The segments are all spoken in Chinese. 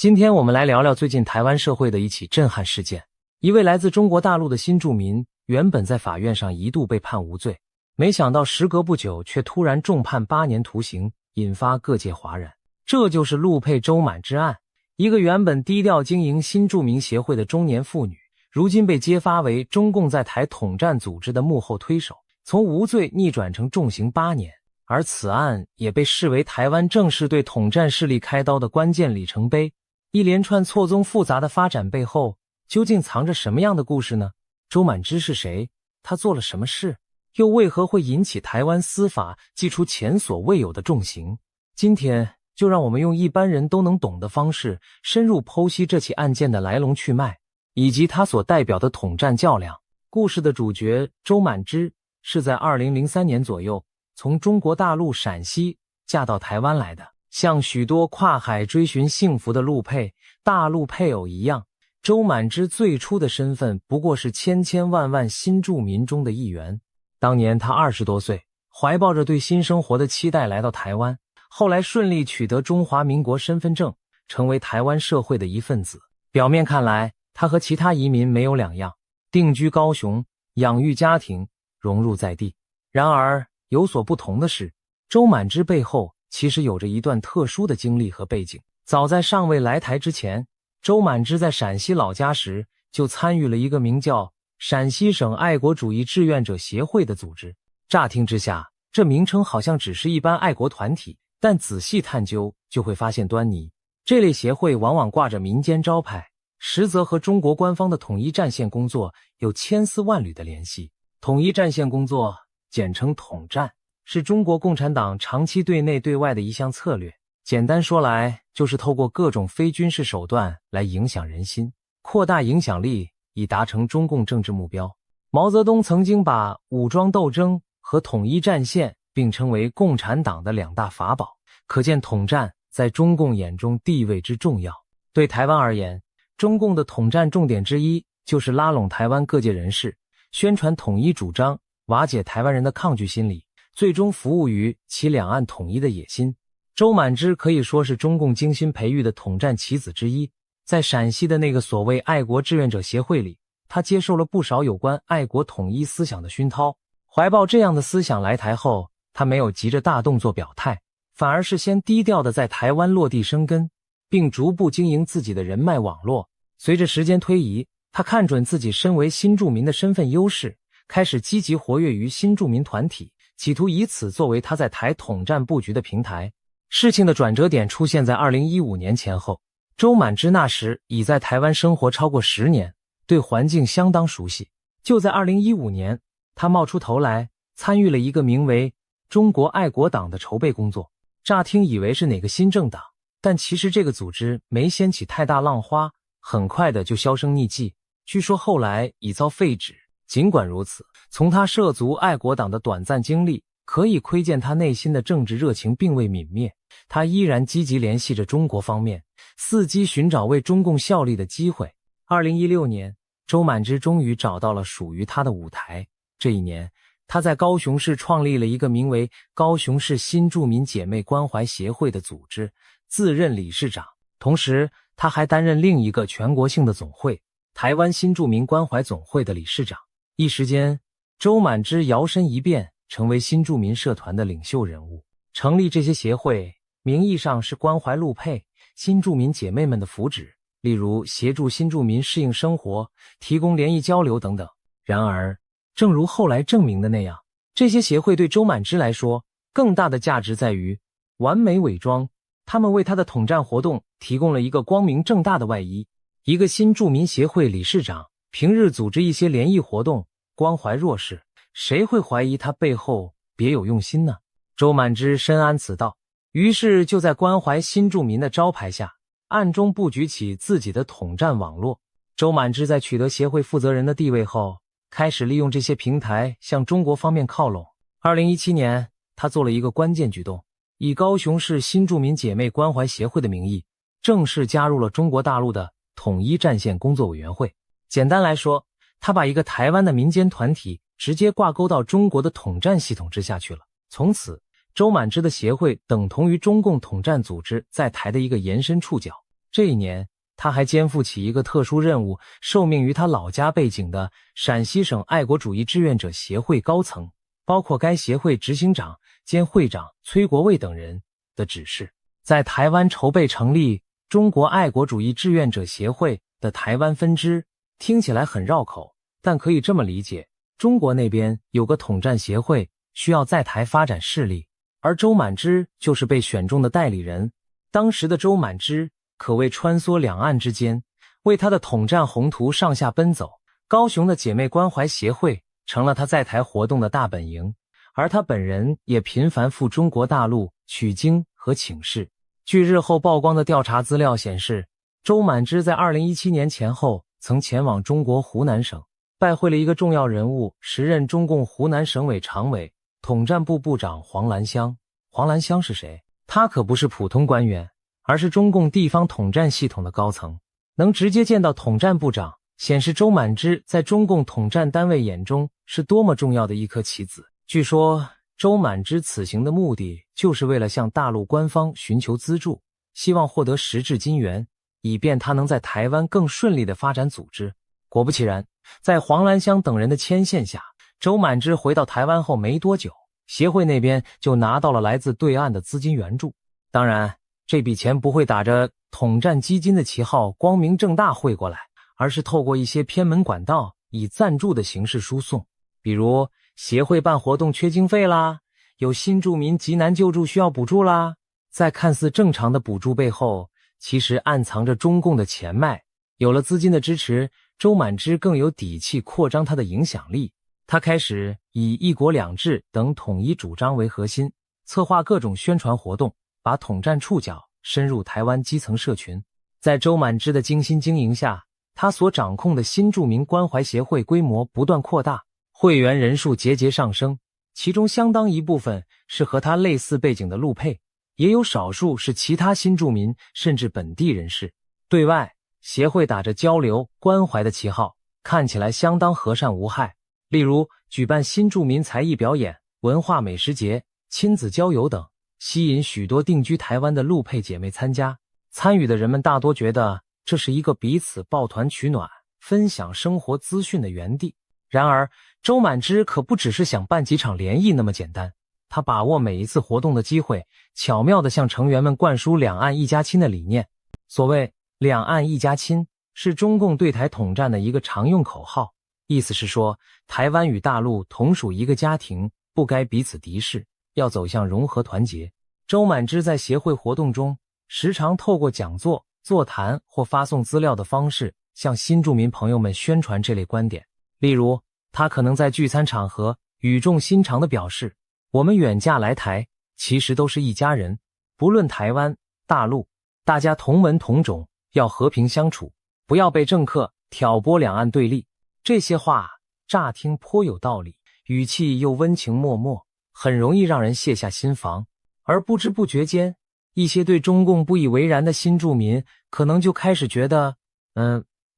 今天我们来聊聊最近台湾社会的一起震撼事件。一位来自中国大陆的新住民，原本在法院上一度被判无罪，没想到时隔不久却突然重判8年徒刑，引发各界哗然。这就是陆配周满之案，一个原本低调经营新住民协会的中年妇女，如今被揭发为中共在台统战组织的幕后推手，从无罪逆转成重刑8年。而此案也被视为台湾正式对统战势力开刀的关键里程碑。一连串错综复杂的发展背后，究竟藏着什么样的故事呢？周满之是谁？他做了什么事？又为何会引起台湾司法祭出前所未有的重刑？今天就让我们用一般人都能懂的方式，深入剖析这起案件的来龙去脉，以及它所代表的统战较量。故事的主角周满之是在2003年左右从中国大陆陕西嫁到台湾来的。像许多跨海追寻幸福的陆配、大陆配偶一样，周满之最初的身份不过是千千万万新住民中的一员。当年他20多岁，怀抱着对新生活的期待来到台湾，后来顺利取得中华民国身份证，成为台湾社会的一份子。表面看来，他和其他移民没有两样，定居高雄，养育家庭，融入在地。然而有所不同的是，周满之背后其实有着一段特殊的经历和背景。早在尚未来台之前，周满之在陕西老家时就参与了一个名叫陕西省爱国主义志愿者协会的组织。乍听之下，这名称好像只是一般爱国团体，但仔细探究就会发现端倪。这类协会往往挂着民间招牌，实则和中国官方的统一战线工作有千丝万缕的联系。统一战线工作，简称统战，是中国共产党长期对内对外的一项策略。简单说来，就是透过各种非军事手段来影响人心，扩大影响力，以达成中共政治目标。毛泽东曾经把武装斗争和统一战线并称为共产党的2大法宝，可见统战在中共眼中地位之重要。对台湾而言，中共的统战重点之一就是拉拢台湾各界人士，宣传统一主张，瓦解台湾人的抗拒心理，最终服务于其两岸统一的野心。周满之可以说是中共精心培育的统战棋子之一。在陕西的那个所谓爱国志愿者协会里，他接受了不少有关爱国统一思想的熏陶。怀抱这样的思想来台后，他没有急着大动作表态，反而是先低调地在台湾落地生根，并逐步经营自己的人脉网络。随着时间推移，他看准自己身为新住民的身份优势，开始积极活跃于新住民团体，企图以此作为他在台统战布局的平台。事情的转折点出现在2015年前后，周满之那时已在台湾生活超过10年，对环境相当熟悉。就在2015年，他冒出头来参与了一个名为中国爱国党的筹备工作。乍听以为是哪个新政党，但其实这个组织没掀起太大浪花，很快的就销声匿迹，据说后来已遭废止。尽管如此，从他涉足爱国党的短暂经历可以窥见他内心的政治热情并未泯灭，他依然积极联系着中国方面，伺机寻找为中共效力的机会。2016年，周满之终于找到了属于他的舞台。这一年，他在高雄市创立了一个名为高雄市新住民姐妹关怀协会的组织，自任理事长。同时，他还担任另一个全国性的总会——台湾新住民关怀总会的理事长。一时间，周满之摇身一变，成为新住民社团的领袖人物。成立这些协会，名义上是关怀陆配、新住民姐妹们的福祉，例如协助新住民适应生活，提供联谊交流等等。然而，正如后来证明的那样，这些协会对周满之来说，更大的价值在于完美伪装，他们为他的统战活动提供了一个光明正大的外衣。一个新住民协会理事长，平日组织一些联谊活动，关怀弱势，谁会怀疑他背后别有用心呢？周满之深谙此道，于是就在关怀新住民的招牌下，暗中布局起自己的统战网络。周满之在取得协会负责人的地位后，开始利用这些平台向中国方面靠拢。2017年，他做了一个关键举动，以高雄市新住民姐妹关怀协会的名义，正式加入了中国大陆的统一战线工作委员会。简单来说，他把一个台湾的民间团体直接挂钩到中国的统战系统之下去了。从此，周满之的协会等同于中共统战组织在台的一个延伸触角。这一年，他还肩负起一个特殊任务，受命于他老家背景的陕西省爱国主义志愿者协会高层，包括该协会执行长兼会长崔国卫等人的指示，在台湾筹备成立中国爱国主义志愿者协会的台湾分支。听起来很绕口，但可以这么理解，中国那边有个统战协会，需要在台发展势力，而周满之就是被选中的代理人。当时的周满之可谓穿梭两岸之间，为他的统战宏图上下奔走。高雄的姐妹关怀协会成了他在台活动的大本营，而他本人也频繁赴中国大陆取经和请示。据日后曝光的调查资料显示，周满之在2017年前后曾前往中国湖南省，拜会了一个重要人物，时任中共湖南省委常委、统战部部长黄兰香。黄兰香是谁？他可不是普通官员，而是中共地方统战系统的高层。能直接见到统战部长，显示周满之在中共统战单位眼中是多么重要的一颗棋子。据说周满之此行的目的就是为了向大陆官方寻求资助，希望获得实质金援，以便他能在台湾更顺利地发展组织。果不其然，在黄兰香等人的牵线下，周满之回到台湾后没多久，协会那边就拿到了来自对岸的资金援助。当然，这笔钱不会打着统战基金的旗号光明正大汇过来，而是透过一些偏门管道以赞助的形式输送。比如协会办活动缺经费啦，有新住民急难救助需要补助啦。在看似正常的补助背后，其实暗藏着中共的钱脉。有了资金的支持，周满之更有底气扩张他的影响力。他开始以一国两制等统一主张为核心，策划各种宣传活动，把统战触角深入台湾基层社群。在周满之的精心经营下，他所掌控的新住民关怀协会规模不断扩大，会员人数节节上升，其中相当一部分是和他类似背景的陆配，也有少数是其他新住民甚至本地人士。对外，协会打着交流关怀的旗号，看起来相当和善无害。例如举办新住民才艺表演、文化美食节、亲子郊游等，吸引许多定居台湾的陆配姐妹参加。参与的人们大多觉得这是一个彼此抱团取暖、分享生活资讯的园地。然而周满之可不只是想办几场联谊那么简单，他把握每一次活动的机会，巧妙地向成员们灌输两岸一家亲的理念。所谓两岸一家亲，是中共对台统战的一个常用口号，意思是说台湾与大陆同属一个家庭，不该彼此敌视，要走向融合团结。周满之在协会活动中时常透过讲座、座谈或发送资料的方式向新住民朋友们宣传这类观点。例如，他可能在聚餐场合语重心长地表示，我们远嫁来台，其实都是一家人，不论台湾、大陆，大家同文同种，要和平相处，不要被政客挑拨两岸对立。这些话乍听颇有道理，语气又温情脉脉，很容易让人卸下心防。而不知不觉间，一些对中共不以为然的新住民可能就开始觉得，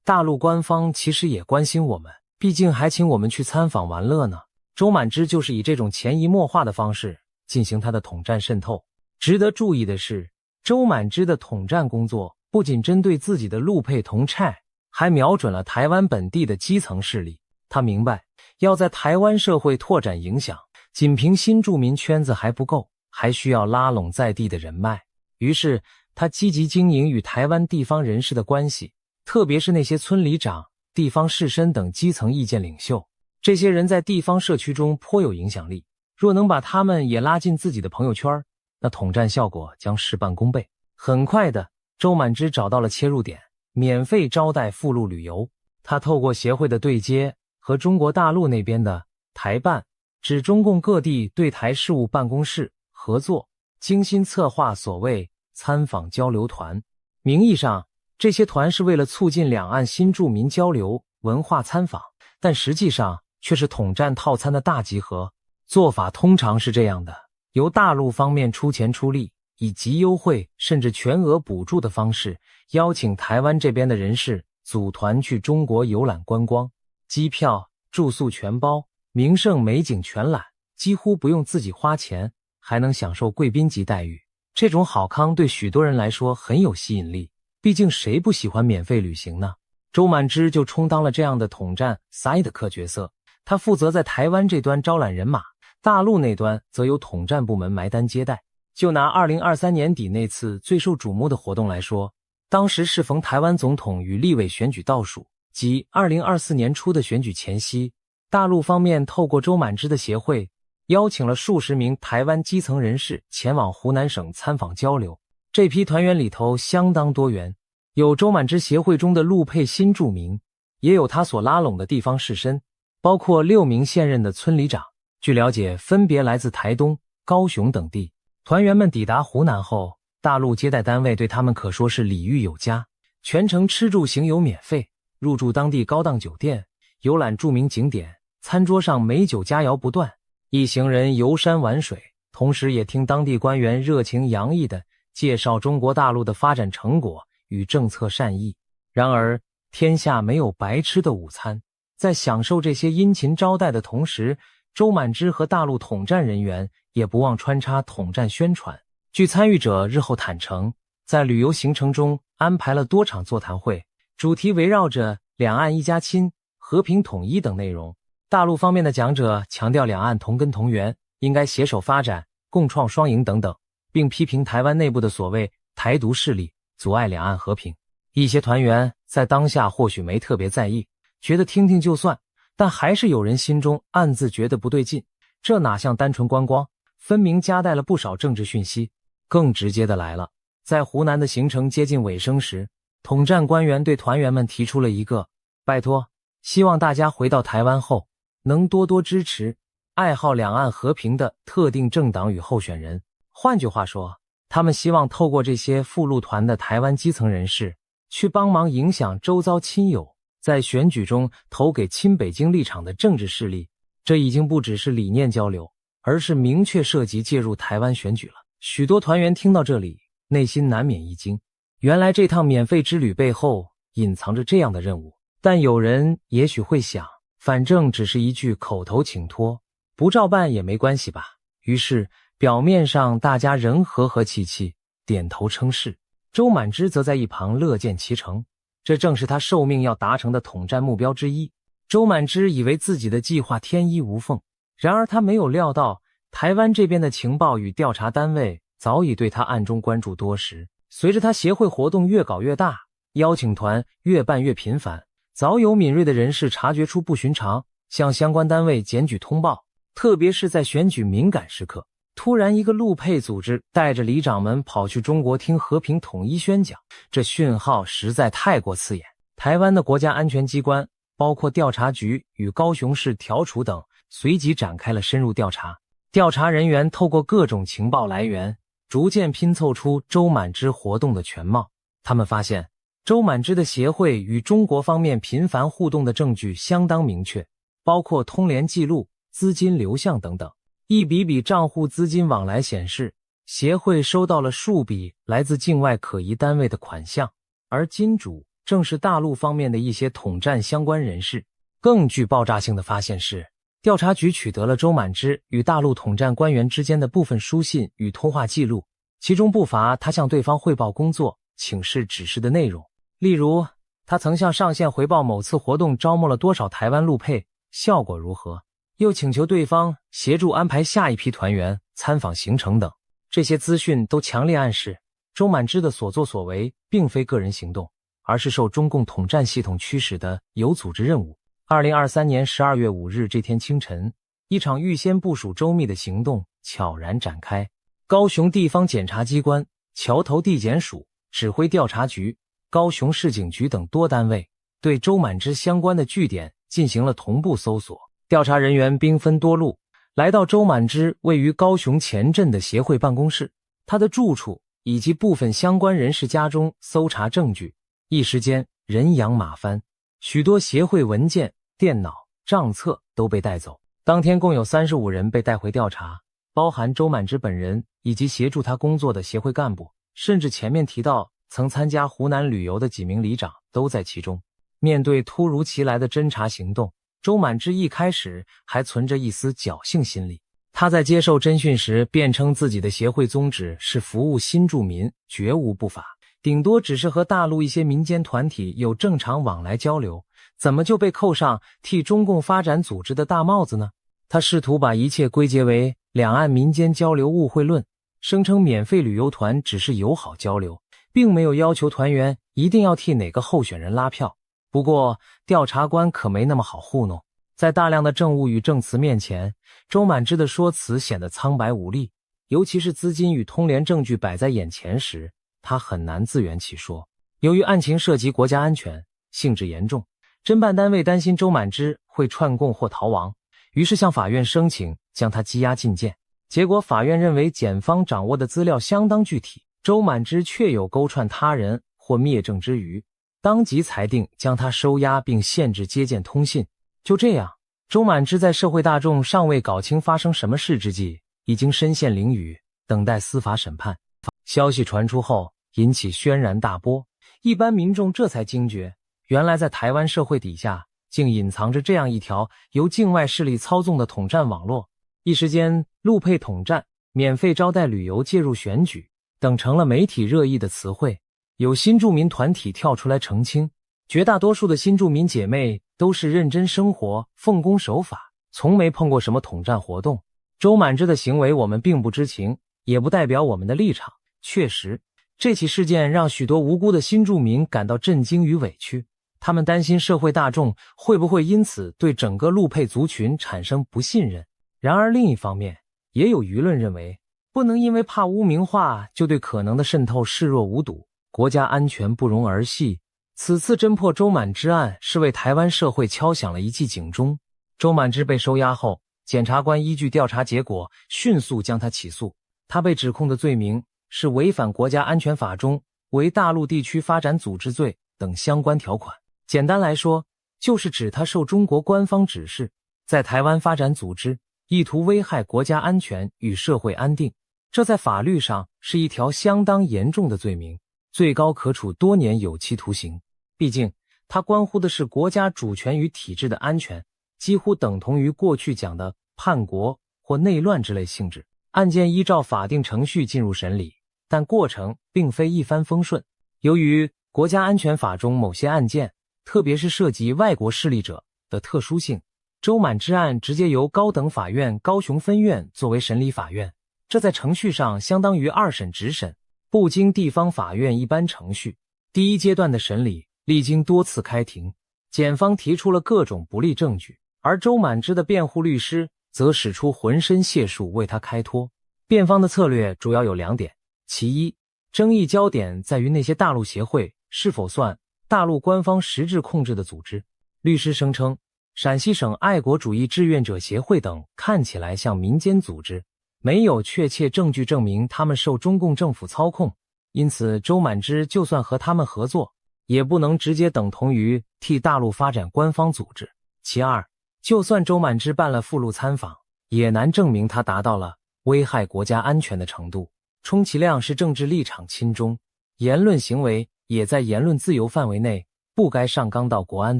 大陆官方其实也关心我们，毕竟还请我们去参访玩乐呢。周满之就是以这种潜移默化的方式进行他的统战渗透。值得注意的是，周满之的统战工作不仅针对自己的陆配同差，还瞄准了台湾本地的基层势力。他明白，要在台湾社会拓展影响，仅凭新住民圈子还不够，还需要拉拢在地的人脉。于是他积极经营与台湾地方人士的关系，特别是那些村里长、地方士绅等基层意见领袖。这些人在地方社区中颇有影响力，若能把他们也拉进自己的朋友圈，那统战效果将事半功倍。很快的，周满之找到了切入点，免费招待赴陆旅游。他透过协会的对接和中国大陆那边的台办，指中共各地对台事务办公室合作，精心策划所谓参访交流团。名义上，这些团是为了促进两岸新住民交流、文化参访，但实际上却是统战套餐的大集合。做法通常是这样的，由大陆方面出钱出力，以极优惠甚至全额补助的方式，邀请台湾这边的人士组团去中国游览观光，机票、住宿全包，名胜美景全览，几乎不用自己花钱，还能享受贵宾级待遇。这种好康对许多人来说很有吸引力。毕竟谁不喜欢免费旅行呢？周满之就充当了这样的统战 side 客角色，他负责在台湾这端招揽人马，大陆那端则由统战部门埋单接待。就拿2023年底那次最受瞩目的活动来说，当时适逢台湾总统与立委选举倒数，即2024年初的选举前夕，大陆方面透过周满之的协会，邀请了数十名台湾基层人士前往湖南省参访交流。这批团员里头相当多元，有周满之协会中的陆配新住民，也有他所拉拢的地方士绅，包括6名现任的村里长。据了解，分别来自台东、高雄等地。团员们抵达湖南后，大陆接待单位对他们可说是礼遇有加，全程吃住行游免费，入住当地高档酒店，游览著名景点，餐桌上美酒佳肴不断，一行人游山玩水，同时也听当地官员热情洋溢地介绍中国大陆的发展成果与政策善意。然而，天下没有白吃的午餐，在享受这些殷勤招待的同时，周满之和大陆统战人员也不忘穿插统战宣传。据参与者日后坦诚，在旅游行程中安排了多场座谈会，主题围绕着两岸一家亲、和平统一等内容。大陆方面的讲者强调两岸同根同源，应该携手发展，共创双赢等等，并批评台湾内部的所谓台独势力阻碍两岸和平。一些团员在当下或许没特别在意，觉得听听就算，但还是有人心中暗自觉得不对劲，这哪像单纯观光，分明夹带了不少政治讯息。更直接的来了，在湖南的行程接近尾声时，统战官员对团员们提出了一个拜托，希望大家回到台湾后能多多支持爱好两岸和平的特定政党与候选人。换句话说，他们希望透过这些赴陆团的台湾基层人士去帮忙影响周遭亲友在选举中投给亲北京立场的政治势力。这已经不只是理念交流，而是明确涉及介入台湾选举了。许多团员听到这里，内心难免一惊，原来这趟免费之旅背后隐藏着这样的任务。但有人也许会想，反正只是一句口头请托，不照办也没关系吧。于是表面上大家仍和和气气，点头称是。周满之则在一旁乐见其成，这正是他受命要达成的统战目标之一。周满之以为自己的计划天衣无缝，然而他没有料到台湾这边的情报与调查单位早已对他暗中关注多时。随着他协会活动越搞越大，邀请团越办越频繁，早有敏锐的人士察觉出不寻常，向相关单位检举通报。特别是在选举敏感时刻，突然一个陆配组织带着里长们跑去中国听和平统一宣讲，这讯号实在太过刺眼。台湾的国家安全机关，包括调查局与高雄市调处等，随即展开了深入调查。调查人员透过各种情报来源，逐渐拼凑出周满之活动的全貌。他们发现，周满之的协会与中国方面频繁互动的证据相当明确，包括通联记录、资金流向等等。一笔笔账户资金往来显示，协会收到了数笔来自境外可疑单位的款项，而金主正是大陆方面的一些统战相关人士。更具爆炸性的发现是，调查局取得了周满之与大陆统战官员之间的部分书信与通话记录，其中不乏他向对方汇报工作、请示指示的内容。例如，他曾向上线回报某次活动招募了多少台湾陆配，效果如何，又请求对方协助安排下一批团员参访行程等。这些资讯都强烈暗示，周满之的所作所为并非个人行动，而是受中共统战系统驱使的有组织任务。2023年12月5日这天清晨，一场预先部署周密的行动悄然展开。高雄地方检察机关、桥头地检署、指挥调查局、高雄市警局等多单位对周满之相关的据点进行了同步搜索。调查人员兵分多路，来到周满之位于高雄前镇的协会办公室、他的住处以及部分相关人士家中搜查证据。一时间人仰马翻，许多协会文件、电脑、账册都被带走。当天共有35人被带回调查，包含周满之本人以及协助他工作的协会干部，甚至前面提到曾参加湖南旅游的几名里长都在其中。面对突如其来的侦查行动，周满之一开始还存着一丝侥幸心理。他在接受侦讯时辩称自己的协会宗旨是服务新住民，绝无不法。顶多只是和大陆一些民间团体有正常往来交流，怎么就被扣上替中共发展组织的大帽子呢？他试图把一切归结为两岸民间交流误会论，声称免费旅游团只是友好交流，并没有要求团员一定要替哪个候选人拉票。不过调查官可没那么好糊弄，在大量的证物与证词面前，周满之的说辞显得苍白无力，尤其是资金与通联证据摆在眼前时，他很难自圆其说。由于案情涉及国家安全，性质严重，侦办单位担心周满之会串供或逃亡，于是向法院申请将他羁押禁见。结果法院认为检方掌握的资料相当具体，周满之确有勾串他人或灭证之余，当即裁定将他收押并限制接见通信。就这样，周满之在社会大众尚未搞清发生什么事之际，已经身陷囹圄，等待司法审判。消息传出后，引起轩然大波，一般民众这才惊觉，原来在台湾社会底下竟隐藏着这样一条由境外势力操纵的统战网络。一时间，陆配统战、免费招待旅游、介入选举等成了媒体热议的词汇。有新住民团体跳出来澄清，绝大多数的新住民姐妹都是认真生活、奉公守法，从没碰过什么统战活动。周满之的行为我们并不知情，也不代表我们的立场。确实，这起事件让许多无辜的新住民感到震惊与委屈，他们担心社会大众会不会因此对整个陆配族群产生不信任。然而另一方面，也有舆论认为，不能因为怕污名化就对可能的渗透视若无睹，国家安全不容儿戏。此次侦破周满之案是为台湾社会敲响了一记警钟。周满之被收押后，检察官依据调查结果迅速将他起诉。他被指控的罪名是违反国家安全法中为大陆地区发展组织罪等相关条款。简单来说，就是指他受中国官方指示，在台湾发展组织，意图危害国家安全与社会安定。这在法律上是一条相当严重的罪名，最高可处多年有期徒刑。毕竟它关乎的是国家主权与体制的安全，几乎等同于过去讲的叛国或内乱之类性质。案件依照法定程序进入审理，但过程并非一帆风顺。由于国家安全法中某些案件，特别是涉及外国势力者的特殊性，周满之案直接由高等法院高雄分院作为审理法院，这在程序上相当于二审直审，不经地方法院一般程序。第一阶段的审理历经多次开庭，检方提出了各种不利证据，而周满之的辩护律师则使出浑身解数为他开脱。辩方的策略主要有2点，其一，争议焦点在于那些大陆协会是否算大陆官方实质控制的组织。律师声称，陕西省爱国主义志愿者协会等看起来像民间组织，没有确切证据证明他们受中共政府操控，因此周满之就算和他们合作，也不能直接等同于替大陆发展官方组织。其二，就算周满之办了赴陆参访，也难证明他达到了危害国家安全的程度，充其量是政治立场亲中，言论行为也在言论自由范围内，不该上纲到国安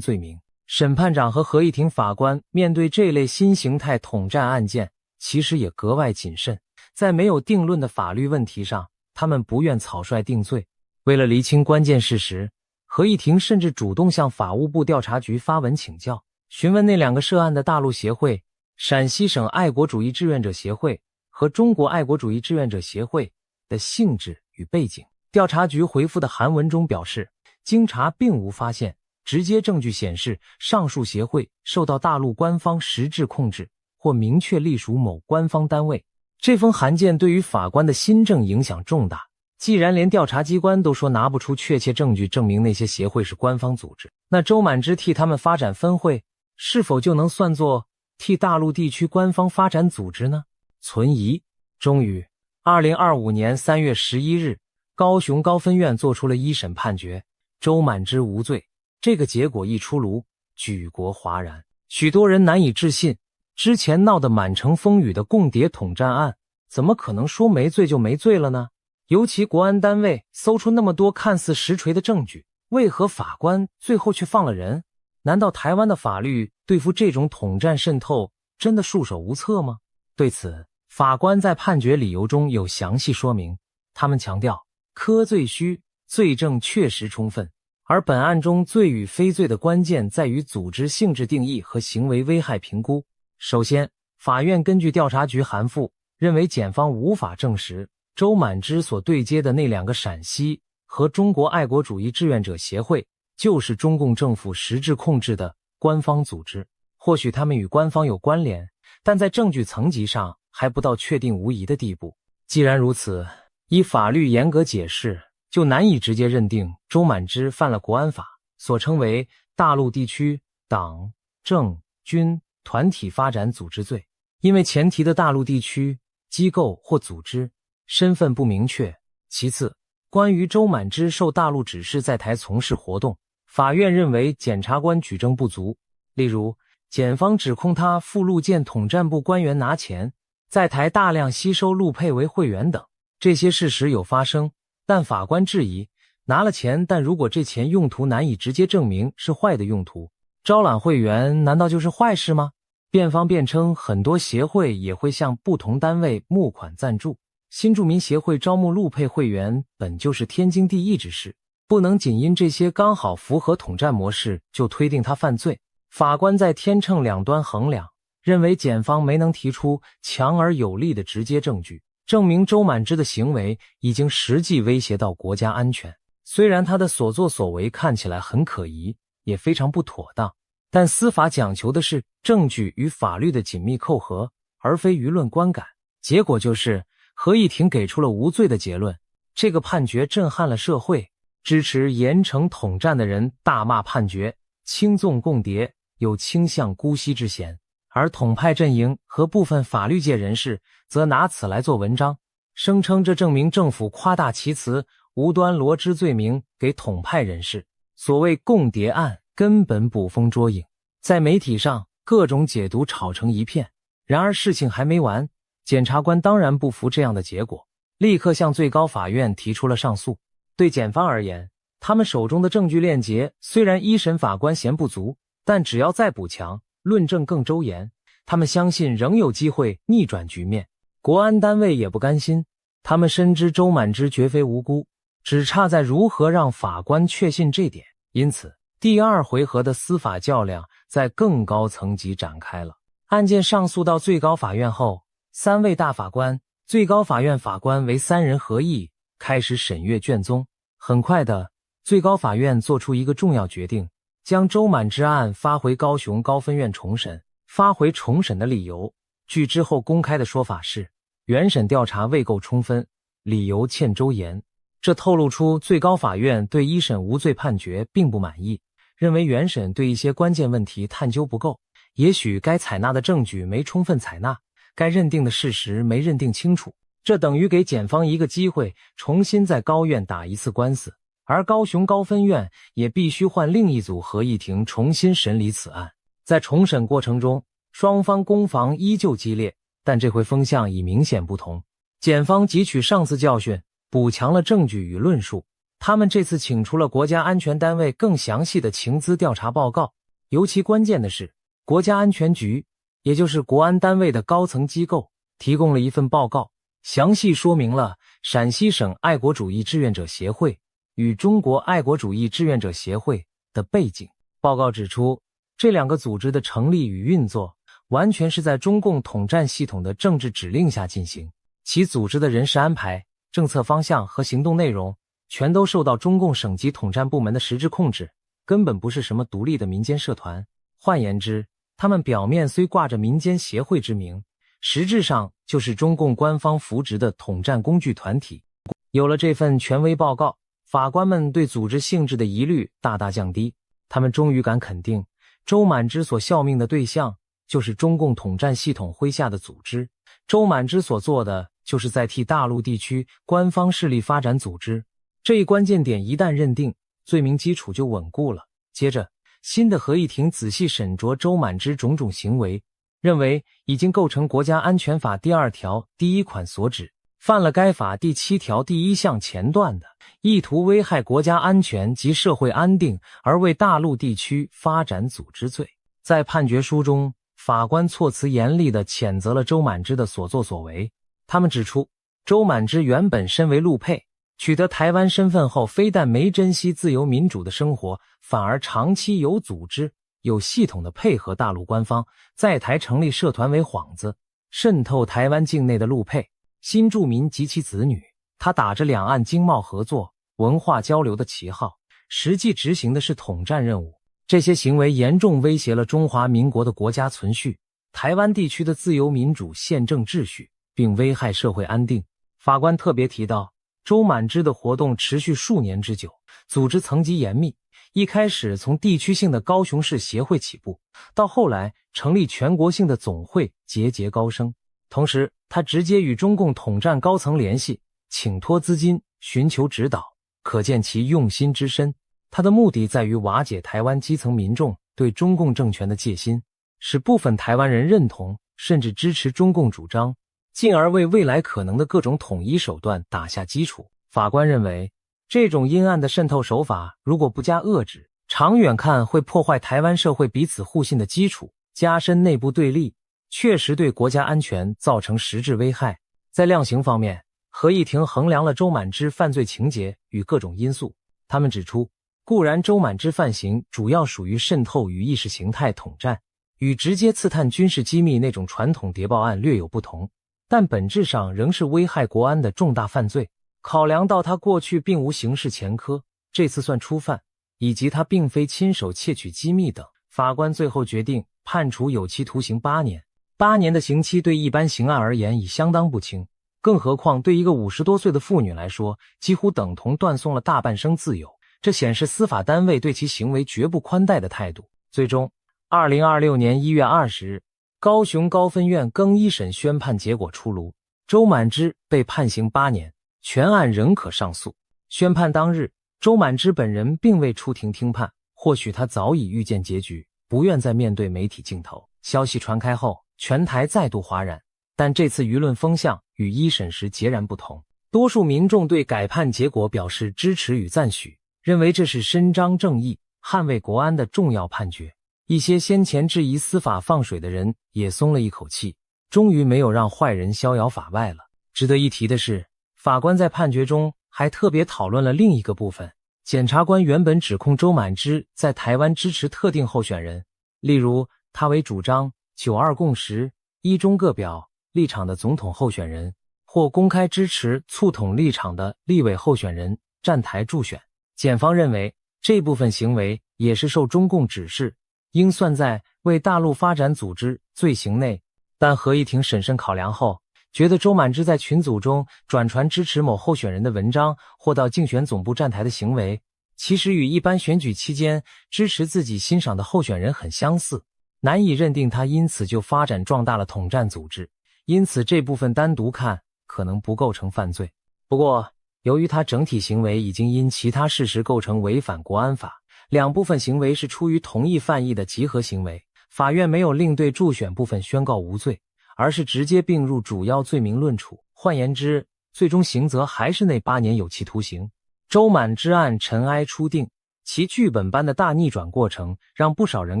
罪名。审判长和合议庭法官面对这类新形态统战案件，其实也格外谨慎。在没有定论的法律问题上，他们不愿草率定罪。为了厘清关键事实，合议庭甚至主动向法务部调查局发文请教，询问那2个涉案的大陆协会陕西省爱国主义志愿者协会和中国爱国主义志愿者协会的性质与背景。调查局回复的函文中表示，经查并无发现直接证据显示上述协会受到大陆官方实质控制或明确隶属某官方单位。这封函件对于法官的新政影响重大，既然连调查机关都说拿不出确切证据证明那些协会是官方组织，那周满之替他们发展分会是否就能算作替大陆地区官方发展组织呢？存疑。终于2025年3月11日，高雄高分院作出了一审判决，周满之无罪。这个结果一出炉，举国哗然，许多人难以置信，之前闹得满城风雨的共谍统战案，怎么可能说没罪就没罪了呢？尤其国安单位搜出那么多看似实锤的证据，为何法官最后却放了人？难道台湾的法律对付这种统战渗透真的束手无策吗？对此，法官在判决理由中有详细说明，他们强调，科罪须罪证确实充分。而本案中罪与非罪的关键在于组织性质定义和行为危害评估。首先，法院根据调查局函复，认为检方无法证实周满之所对接的那2个陕西和中国爱国主义志愿者协会就是中共政府实质控制的官方组织。或许他们与官方有关联，但在证据层级上还不到确定无疑的地步。既然如此，依法律严格解释，就难以直接认定周满之犯了国安法所称为大陆地区党、政、军团体发展组织罪，因为前提的大陆地区、机构或组织身份不明确。其次，关于周满之受大陆指示在台从事活动，法院认为检察官举证不足。例如，检方指控他赴陆建统战部官员拿钱，在台大量吸收陆配为会员等，这些事实有发生，但法官质疑，拿了钱，但如果这钱用途难以直接证明是坏的用途，招揽会员难道就是坏事吗？辩方辩称，很多协会也会向不同单位募款赞助，新住民协会招募陆配会员本就是天经地义之事，不能仅因这些刚好符合统战模式就推定他犯罪。法官在天秤两端衡量，认为检方没能提出强而有力的直接证据，证明周满之的行为已经实际威胁到国家安全。虽然他的所作所为看起来很可疑，也非常不妥当，但司法讲求的是证据与法律的紧密扣合，而非舆论观感。结果就是合议庭给出了无罪的结论。这个判决震撼了社会，支持严惩统战的人大骂判决轻纵共谍，有倾向姑息之嫌，而统派阵营和部分法律界人士则拿此来做文章，声称这证明政府夸大其词，无端罗织罪名给统派人士。所谓共谍案根本捕风捉影，在媒体上各种解读吵成一片。然而事情还没完，检察官当然不服这样的结果，立刻向最高法院提出了上诉。对检方而言，他们手中的证据链结虽然一审法官嫌不足，但只要再补强，论证更周延，他们相信仍有机会逆转局面。国安单位也不甘心，他们深知周满之绝非无辜，只差在如何让法官确信这点。因此，第2回合的司法较量在更高层级展开了。案件上诉到最高法院后，3位大法官、最高法院法官为3人合议，开始审阅卷宗。很快的，最高法院做出一个重要决定，将周满之案发回高雄高分院重审。发回重审的理由，据之后公开的说法是，原审调查未够充分，理由欠周延。这透露出最高法院对1审无罪判决并不满意，认为原审对一些关键问题探究不够，也许该采纳的证据没充分采纳，该认定的事实没认定清楚。这等于给检方一个机会，重新在高院打一次官司，而高雄高分院也必须换另一组合议庭重新审理此案。在重审过程中，双方攻防依旧激烈，但这回风向已明显不同。检方汲取上次教训，补强了证据与论述。他们这次请出了国家安全单位更详细的情资调查报告，尤其关键的是，国家安全局，也就是国安单位的高层机构，提供了一份报告，详细说明了陕西省爱国主义志愿者协会与中国爱国主义志愿者协会的背景。报告指出，这2个组织的成立与运作完全是在中共统战系统的政治指令下进行，其组织的人事安排、政策方向和行动内容全都受到中共省级统战部门的实质控制，根本不是什么独立的民间社团。换言之，他们表面虽挂着民间协会之名，实质上就是中共官方扶植的统战工具团体。有了这份权威报告，法官们对组织性质的疑虑大大降低，他们终于敢肯定周满之所效命的对象就是中共统战系统麾下的组织，周满之所做的就是在替大陆地区官方势力发展组织。这一关键点一旦认定，罪名基础就稳固了。接着，新的合议庭仔细审酌周满之种种行为，认为已经构成国家安全法第2条第1款所指，犯了该法第7条第1项前段的意图危害国家安全及社会安定而为大陆地区发展组织罪。在判决书中，法官措辞严厉地谴责了周满之的所作所为。他们指出，周满之原本身为陆配，取得台湾身份后，非但没珍惜自由民主的生活，反而长期有组织、有系统的配合大陆官方，在台成立社团为幌子，渗透台湾境内的陆配、新住民及其子女。他打着两岸经贸合作、文化交流的旗号，实际执行的是统战任务。这些行为严重威胁了中华民国的国家存续、台湾地区的自由民主宪政秩序，并危害社会安定。法官特别提到，周满之的活动持续数年之久，组织层级严密，一开始从地区性的高雄市协会起步，到后来成立全国性的总会，节节高升。同时，他直接与中共统战高层联系，请托资金，寻求指导，可见其用心之深。他的目的在于瓦解台湾基层民众对中共政权的戒心，使部分台湾人认同甚至支持中共主张，进而为未来可能的各种统一手段打下基础。法官认为，这种阴暗的渗透手法如果不加遏制，长远看会破坏台湾社会彼此互信的基础，加深内部对立，确实对国家安全造成实质危害。在量刑方面，合议庭衡量了周满之犯罪情节与各种因素。他们指出，固然周满之犯行主要属于渗透与意识形态统战，与直接刺探军事机密那种传统谍报案略有不同，但本质上仍是危害国安的重大犯罪。考量到他过去并无刑事前科，这次算初犯，以及他并非亲手窃取机密等，法官最后决定判处有期徒刑8年。8年的刑期对一般刑案而言已相当不轻，更何况对一个50多岁的妇女来说，几乎等同断送了大半生自由。这显示司法单位对其行为绝不宽待的态度。最终，2026年1月20日，高雄高分院更一审宣判结果出炉，周满之被判刑8年，全案仍可上诉。宣判当日，周满之本人并未出庭听判，或许他早已预见结局，不愿再面对媒体镜头。消息传开后，全台再度哗然，但这次舆论风向与一审时截然不同。多数民众对改判结果表示支持与赞许，认为这是伸张正义、捍卫国安的重要判决。一些先前质疑司法放水的人也松了一口气，终于没有让坏人逍遥法外了。值得一提的是，法官在判决中还特别讨论了另一个部分。检察官原本指控周满之在台湾支持特定候选人，例如他为主张9·2共识、一中各表立场的总统候选人，或公开支持促统立场的立委候选人站台助选。检方认为这部分行为也是受中共指示，应算在为大陆发展组织罪行内，但合议庭审慎考量后，觉得周满之在群组中转传支持某候选人的文章或到竞选总部站台的行为，其实与一般选举期间支持自己欣赏的候选人很相似，难以认定他因此就发展壮大了统战组织，因此这部分单独看可能不构成犯罪。不过，由于他整体行为已经因其他事实构成违反国安法，两部分行为是出于同一犯意的集合行为，法院没有另对助选部分宣告无罪，而是直接并入主要罪名论处。换言之，最终刑责还是那8年有期徒刑。周满之案尘埃初定，其剧本般的大逆转过程让不少人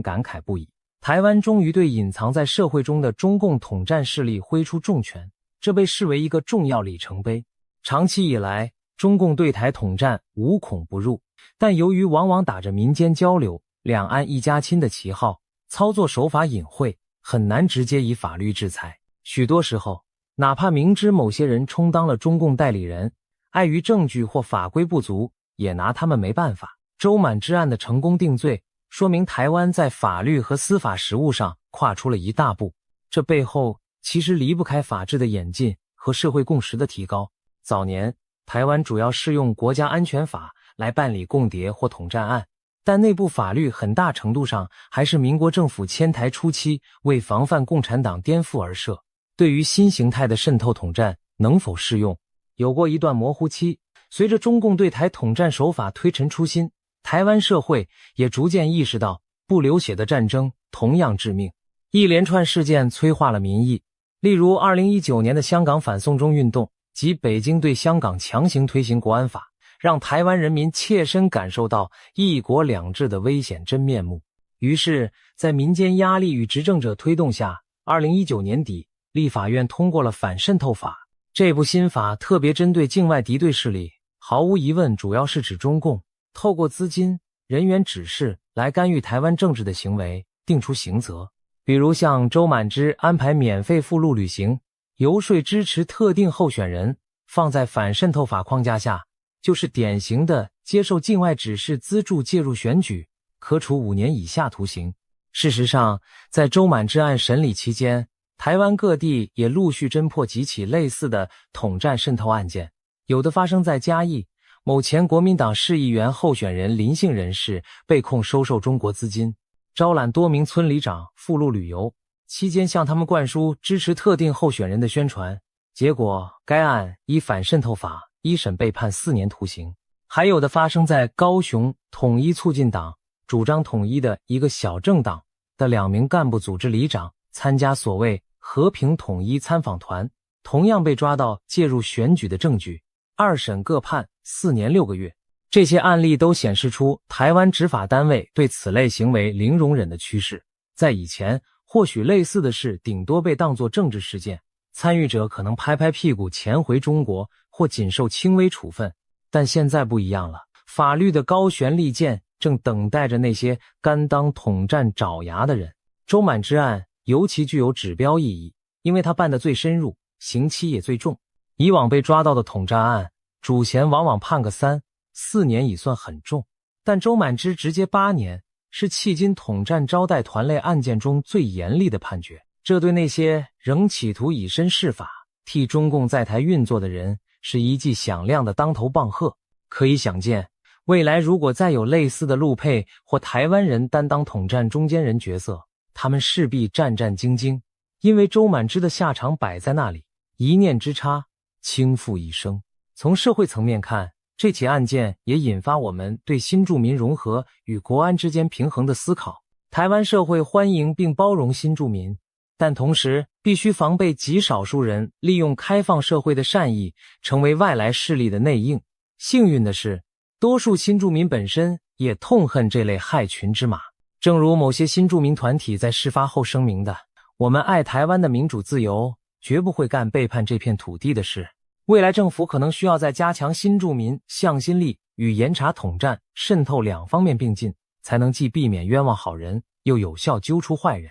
感慨不已。台湾终于对隐藏在社会中的中共统战势力挥出重拳，这被视为一个重要里程碑。长期以来，中共对台统战无孔不入，但由于往往打着民间交流、两岸一家亲的旗号，操作手法隐晦，很难直接以法律制裁。许多时候，哪怕明知某些人充当了中共代理人，碍于证据或法规不足，也拿他们没办法。周满之案的成功定罪，说明台湾在法律和司法实务上跨出了一大步。这背后其实离不开法治的演进和社会共识的提高。早年，台湾主要适用国家安全法来办理共谍或统战案，但内部法律很大程度上还是民国政府迁台初期为防范共产党颠覆而设。对于新形态的渗透统战能否适用，有过一段模糊期。随着中共对台统战手法推陈出新，台湾社会也逐渐意识到不流血的战争同样致命。一连串事件催化了民意，例如2019年的香港反送中运动及北京对香港强行推行国安法，让台湾人民切身感受到一国两制的危险真面目。于是，在民间压力与执政者推动下，2019年底，立法院通过了反渗透法。这部新法特别针对境外敌对势力，毫无疑问主要是指中共透过资金、人员指示来干预台湾政治的行为，定出刑责。比如像周满之安排免费赴陆旅行，游说支持特定候选人，放在反渗透法框架下，就是典型的接受境外指示资助介入选举，可处5年以下徒刑。事实上，在周满之案审理期间，台湾各地也陆续侦破几起类似的统战渗透案件，有的发生在嘉义，某前国民党市议员候选人林姓人士被控收受中国资金，招揽多名村里长赴陆旅游，期间向他们灌输支持特定候选人的宣传，结果该案依反渗透法一审被判4年徒刑。还有的发生在高雄统一促进党主张统一的一个小政党的2名干部组织里长参加所谓和平统一参访团，同样被抓到介入选举的证据，2审各判4年6个月。这些案例都显示出台湾执法单位对此类行为零容忍的趋势。在以前，或许类似的事顶多被当作政治事件，参与者可能拍拍屁股潜回中国或仅受轻微处分。但现在不一样了，法律的高悬利剑正等待着那些甘当统战爪牙的人。周满之案尤其具有指标意义，因为他办得最深入，刑期也最重。以往被抓到的统战案，主嫌往往判个3、4年已算很重，但周满之直接8年，是迄今统战招待团类案件中最严厉的判决。这对那些仍企图以身试法、替中共在台运作的人，是一记响亮的当头棒喝。可以想见，未来如果再有类似的陆配或台湾人担当统战中间人角色，他们势必战战兢兢，因为周满之的下场摆在那里，一念之差，倾覆一生。从社会层面看，这起案件也引发我们对新住民融合与国安之间平衡的思考。台湾社会欢迎并包容新住民，但同时必须防备极少数人利用开放社会的善意，成为外来势力的内应。幸运的是，多数新住民本身也痛恨这类害群之马。正如某些新住民团体在事发后声明的，我们爱台湾的民主自由，绝不会干背叛这片土地的事。未来政府可能需要在加强新住民向心力与严查统战、渗透2方面并进，才能既避免冤枉好人，又有效揪出坏人。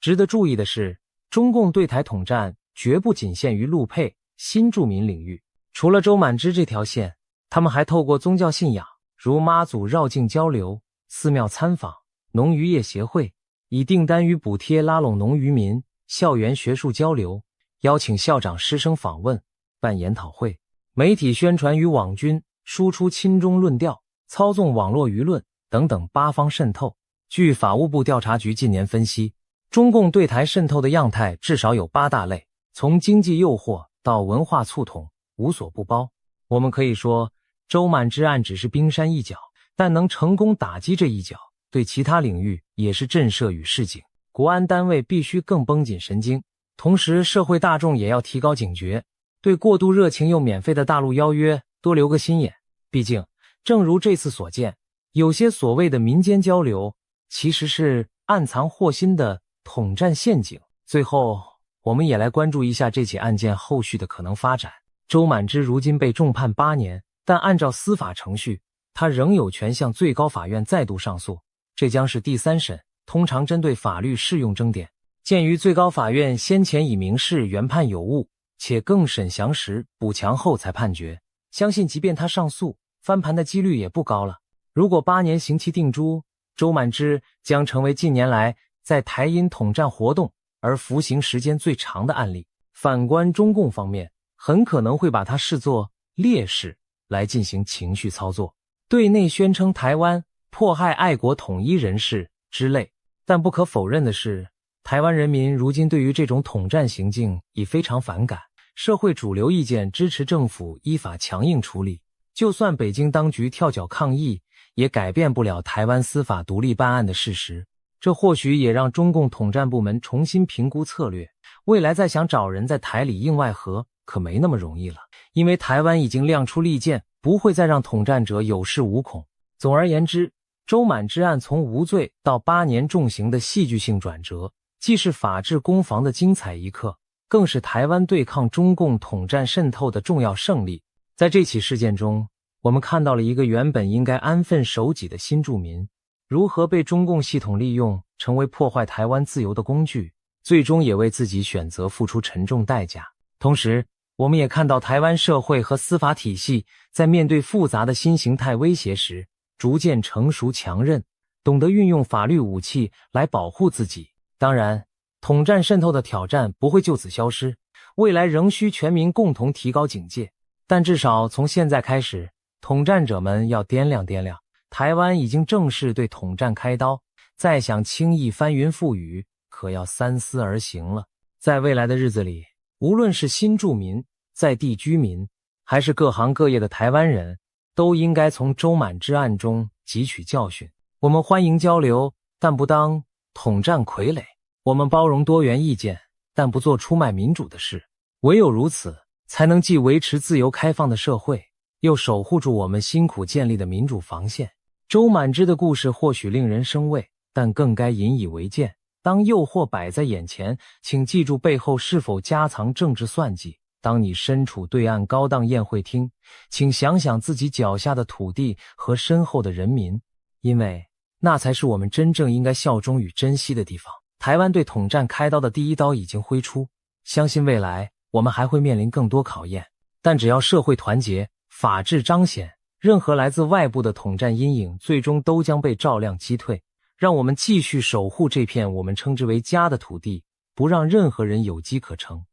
值得注意的是，中共对台统战绝不仅限于陆配、新住民领域。除了周满之这条线，他们还透过宗教信仰，如妈祖绕境交流、寺庙参访、农渔业协会，以订单与补贴拉拢农渔民，校园学术交流，邀请校长师生访问，办研讨会，媒体宣传与网军，输出亲中论调，操纵网络舆论等等8方渗透。据法务部调查局近年分析，中共对台渗透的样态至少有8大类，从经济诱惑到文化促统，无所不包。我们可以说，周满之案只是冰山一角，但能成功打击这一角，对其他领域也是震慑与示警。国安单位必须更绷紧神经，同时社会大众也要提高警觉，对过度热情又免费的大陆邀约多留个心眼。毕竟，正如这次所见，有些所谓的民间交流，其实是暗藏祸心的统战陷阱。最后，我们也来关注一下这起案件后续的可能发展。周满之如今被重判8年，但按照司法程序，他仍有权向最高法院再度上诉，这将是第3审，通常针对法律适用争点。鉴于最高法院先前已明示原判有误，且更审详实补强后才判决，相信即便他上诉，翻盘的几率也不高了。如果8年刑期定诛，周满之将成为近年来在台因统战活动而服刑时间最长的案例。反观中共方面，很可能会把他视作烈士来进行情绪操作，对内宣称台湾迫害爱国统一人士之类。但不可否认的是，台湾人民如今对于这种统战行径已非常反感，社会主流意见支持政府依法强硬处理，就算北京当局跳脚抗议，也改变不了台湾司法独立办案的事实。这或许也让中共统战部门重新评估策略，未来再想找人在台里应外合可没那么容易了，因为台湾已经亮出利剑，不会再让统战者有恃无恐。总而言之，周满之案从无罪到8年重刑的戏剧性转折，既是法治攻防的精彩一刻，更是台湾对抗中共统战渗透的重要胜利。在这起事件中，我们看到了一个原本应该安分守己的新住民，如何被中共系统利用，成为破坏台湾自由的工具，最终也为自己选择付出沉重代价。同时，我们也看到台湾社会和司法体系在面对复杂的新形态威胁时，逐渐成熟强韧，懂得运用法律武器来保护自己。当然，统战渗透的挑战不会就此消失，未来仍需全民共同提高警戒。但至少从现在开始，统战者们要掂量掂量，台湾已经正式对统战开刀，再想轻易翻云覆雨，可要三思而行了。在未来的日子里，无论是新住民、在地居民，还是各行各业的台湾人，都应该从周满之案中汲取教训。我们欢迎交流，但不当统战傀儡；我们包容多元意见，但不做出卖民主的事。唯有如此，才能既维持自由开放的社会，又守护住我们辛苦建立的民主防线。周满之的故事或许令人生畏，但更该引以为戒。当诱惑摆在眼前，请记住背后是否夹藏政治算计。当你身处对岸高档宴会厅，请想想自己脚下的土地和身后的人民，因为那才是我们真正应该效忠与珍惜的地方。台湾对统战开刀的第一刀已经挥出，相信未来我们还会面临更多考验，但只要社会团结，法治彰显，任何来自外部的统战阴影最终都将被照亮击退。让我们继续守护这片我们称之为家的土地，不让任何人有机可乘。